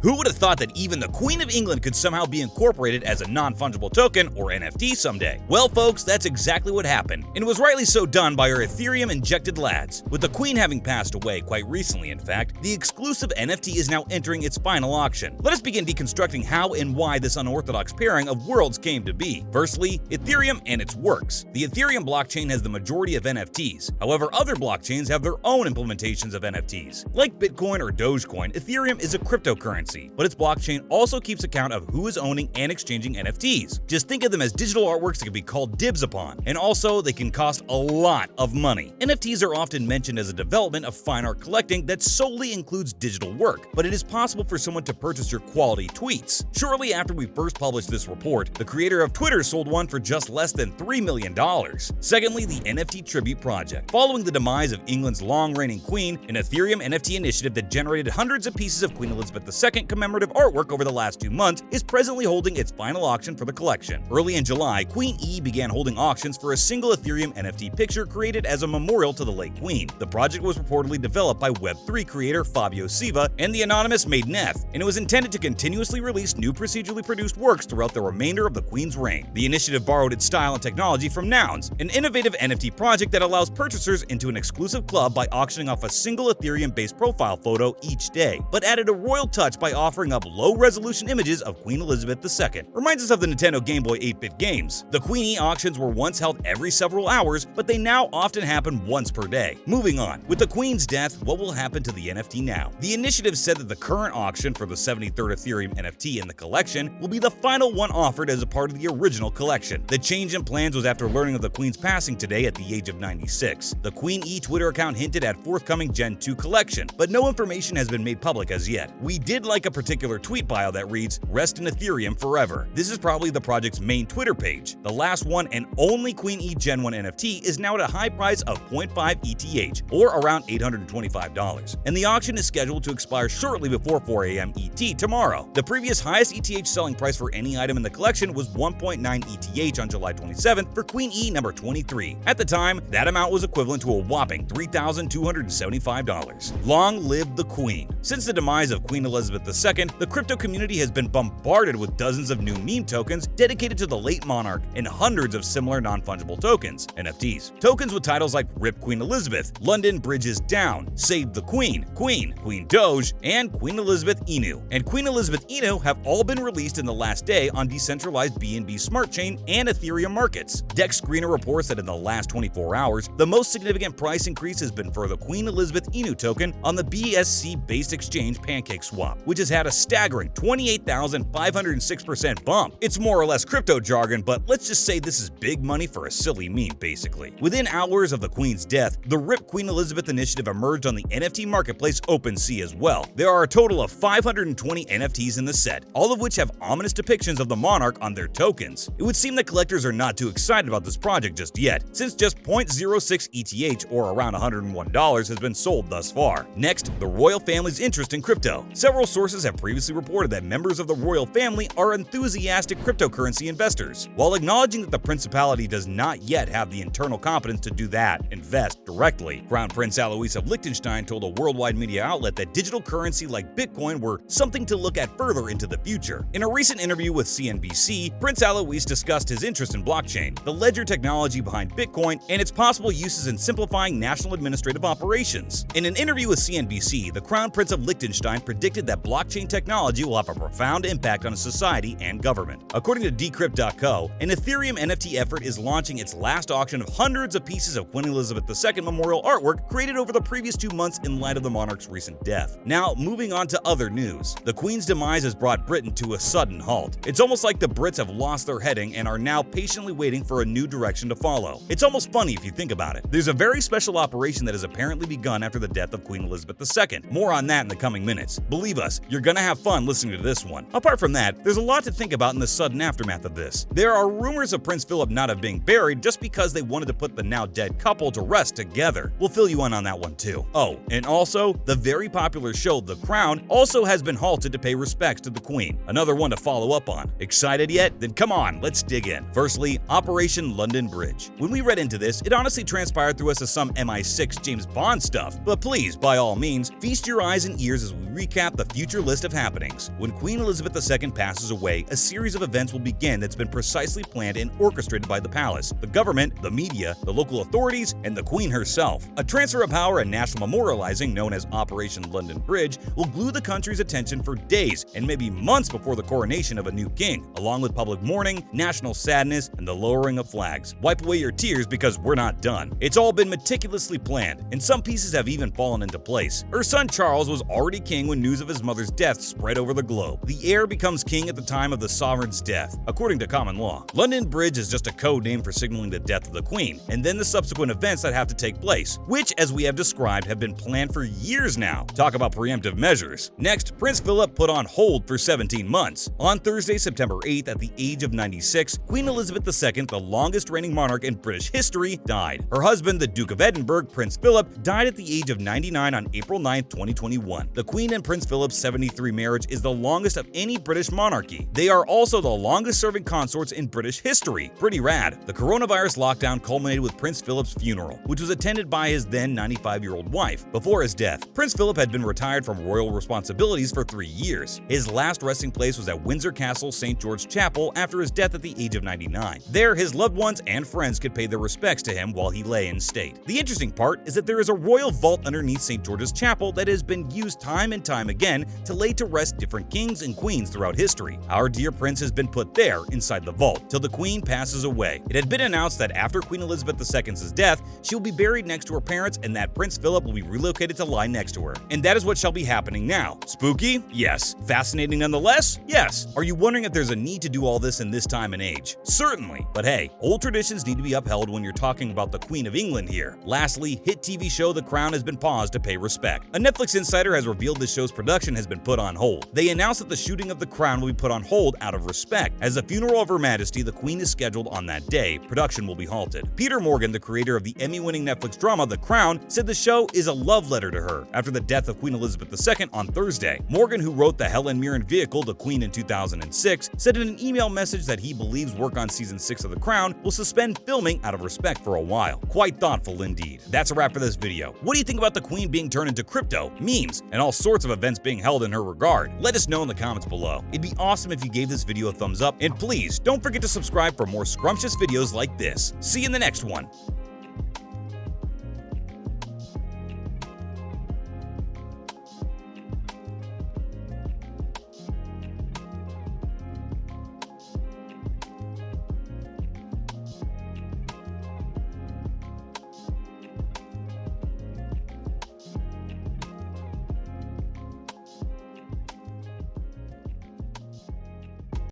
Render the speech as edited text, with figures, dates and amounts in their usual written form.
Who would have thought that even the Queen of England could somehow be incorporated as a non-fungible token, or NFT, someday? Well, folks, that's exactly what happened, and it was rightly so done by our Ethereum-injected lads. With the Queen having passed away quite recently, in fact, the exclusive NFT is now entering its final auction. Let us begin deconstructing how and why this unorthodox pairing of worlds came to be. Firstly, Ethereum and its works. The Ethereum blockchain has the majority of NFTs. However, other blockchains have their own implementations of NFTs. Like Bitcoin or Dogecoin, Ethereum is a cryptocurrency, but its blockchain also keeps account of who is owning and exchanging NFTs. Just think of them as digital artworks that can be called dibs upon, and also they can cost a lot of money. NFTs are often mentioned as a development of fine art collecting that solely includes digital work, but it is possible for someone to purchase your quality tweets. Shortly after we first published this report, the creator of Twitter sold one for just less than $3 million. Secondly, the NFT Tribute Project. Following the demise of England's long-reigning queen, an Ethereum NFT initiative that generated hundreds of pieces of Queen Elizabeth II commemorative artwork over the last 2 months is presently holding its final auction for the collection. Early in July, QueenE began holding auctions for a single Ethereum NFT picture created as a memorial to the late queen. The project was reportedly developed by Web3 creator Fabio Sevá and the anonymous Maideneth, and it was intended to continuously release new procedurally produced works throughout the remainder of the queen's reign. The initiative borrowed its style and technology from Nouns, an innovative NFT project that allows purchasers into an exclusive club by auctioning off a single Ethereum-based profile photo each day, but added a royal touch by offering up low-resolution images of Queen Elizabeth II. Reminds us of the Nintendo Game Boy 8-bit games. The QueenE auctions were once held every several hours, but they now often happen once per day. Moving on, with the Queen's death, what will happen to the NFT now? The initiative said that the current auction for the 73rd Ethereum NFT in the collection will be the final one offered as a part of the original collection. The change in plans was after learning of the Queen's passing today at the age of 96. The QueenE Twitter account hinted at forthcoming Gen 2 collection, but no information has been made public as yet. We did like a particular tweet bio that reads, "Rest in Ethereum forever." This is probably the project's main Twitter page. The last one and only QueenE Gen 1 NFT is now at a high price of 0.5 ETH, or around $825, and the auction is scheduled to expire shortly before 4 a.m. ET tomorrow. The previous highest ETH selling price for any item in the collection was 1.9 ETH on July 27th for QueenE number 23. At the time, that amount was equivalent to a whopping $3,275. Long live the Queen. Since the demise of Queen Elizabeth II, the crypto community has been bombarded with dozens of new meme tokens dedicated to the late monarch and hundreds of similar non-fungible tokens, NFTs. Tokens with titles like Rip Queen Elizabeth, London Bridge is Down, Save the Queen, Queen Doge, and Queen Elizabeth Inu. And Queen Elizabeth Inu have all been released in the last day on decentralized BNB Smart Chain and Ethereum markets. Dex Screener reports that in the last 24 hours, the most significant price increase has been for the Queen Elizabeth Inu token on the BSC-based exchange PancakeSwap, which has had a staggering 28,506% bump. It's more or less crypto jargon, but let's just say this is big money for a silly meme, basically. Within hours of the Queen's death, the RIP Queen Elizabeth initiative emerged on the NFT marketplace OpenSea as well. There are a total of 520 NFTs in the set, all of which have ominous depictions of the monarch on their tokens. It would seem that collectors are not too excited about this project just yet, since just 0.06 ETH, or around $101, has been sold thus far. Next, the royal family's interest in crypto. Several sources have previously reported that members of the royal family are enthusiastic cryptocurrency investors. While acknowledging that the principality does not yet have the internal competence to do that, invest directly, Crown Prince Alois of Liechtenstein told a worldwide media outlet that digital currency like Bitcoin were something to look at further into the future. In a recent interview with CNBC, Prince Alois discussed his interest in blockchain, the ledger technology behind Bitcoin, and its possible uses in simplifying national administrative operations. In an interview with CNBC, the Crown Prince of Liechtenstein predicted that blockchain technology will have a profound impact on society and government. According to Decrypt.co, an Ethereum NFT effort is launching its last auction of hundreds of pieces of Queen Elizabeth II memorial artwork created over the previous 2 months in light of the monarch's recent death. Now, moving on to other news. The Queen's demise has brought Britain to a sudden halt. It's almost like the Brits have lost their heading and are now patiently waiting for a new direction to follow. It's almost funny if you think about it. There's a very special operation that has apparently begun after the death of Queen Elizabeth II. More on that in the coming minutes. Believe us, you're gonna have fun listening to this one. Apart from that, there's a lot to think about in the sudden aftermath of this. There are rumors of Prince Philip not have been buried just because they wanted to put the now dead couple to rest together. We'll fill you in on that one too. Oh, and also, the very popular show The Crown also has been halted to pay respects to the Queen. Another one to follow up on. Excited yet? Then come on, let's dig in. Firstly, Operation London Bridge. When we read into this, it honestly transpired through us as some MI6 James Bond stuff, but please, by all means, feast your eyes and ears as we recap the future future list of happenings. When Queen Elizabeth II passes away, a series of events will begin that's been precisely planned and orchestrated by the palace, the government, the media, the local authorities, and the Queen herself. A transfer of power and national memorializing known as Operation London Bridge will glue the country's attention for days and maybe months before the coronation of a new king, along with public mourning, national sadness, and the lowering of flags. Wipe away your tears because we're not done. It's all been meticulously planned, and some pieces have even fallen into place. Her son Charles was already king when news of his mother's death spread over the globe. The heir becomes king at the time of the sovereign's death, according to common law. London Bridge is just a code name for signaling the death of the Queen, and then the subsequent events that have to take place, which, as we have described, have been planned for years now. Talk about preemptive measures. Next, Prince Philip put on hold for 17 months. On Thursday, September 8th, at the age of 96, Queen Elizabeth II, the longest reigning monarch in British history, died. Her husband, the Duke of Edinburgh, Prince Philip, died at the age of 99 on April 9, 2021. The Queen and Prince Philip's 73 marriage is the longest of any British monarchy. They are also the longest-serving consorts in British history. Pretty rad. The coronavirus lockdown culminated with Prince Philip's funeral, which was attended by his then 95-year-old wife. Before his death, Prince Philip had been retired from royal responsibilities for 3 years. His last resting place was at Windsor Castle St. George Chapel after his death at the age of 99. There, his loved ones and friends could pay their respects to him while he lay in state. The interesting part is that there is a royal vault underneath St. George's Chapel that has been used time and time again to lay to rest different kings and queens throughout history. Our dear prince has been put there inside the vault till the Queen passes away. It had been announced that after Queen Elizabeth II's death, she will be buried next to her parents and that Prince Philip will be relocated to lie next to her. And that is what shall be happening now. Spooky? Yes. Fascinating nonetheless? Yes. Are you wondering if there's a need to do all this in this time and age? Certainly. But hey, old traditions need to be upheld when you're talking about the Queen of England here. Lastly, hit TV show The Crown has been paused to pay respect. A Netflix insider has revealed the show's production has been put on hold. They announced that the shooting of The Crown will be put on hold out of respect. As the funeral of Her Majesty, the Queen is scheduled on that day, production will be halted. Peter Morgan, the creator of the Emmy-winning Netflix drama The Crown, said the show is a love letter to her after the death of Queen Elizabeth II on Thursday. Morgan, who wrote the Helen Mirren vehicle The Queen in 2006, said in an email message that he believes work on season 6 of The Crown will suspend filming out of respect for a while. Quite thoughtful indeed. That's a wrap for this video. What do you think about the Queen being turned into crypto, memes, and all sorts of events being held in her regard? Let us know in the comments below. It'd be awesome if you gave this video a thumbs up, and please don't forget to subscribe for more scrumptious videos like this. See you in the next one.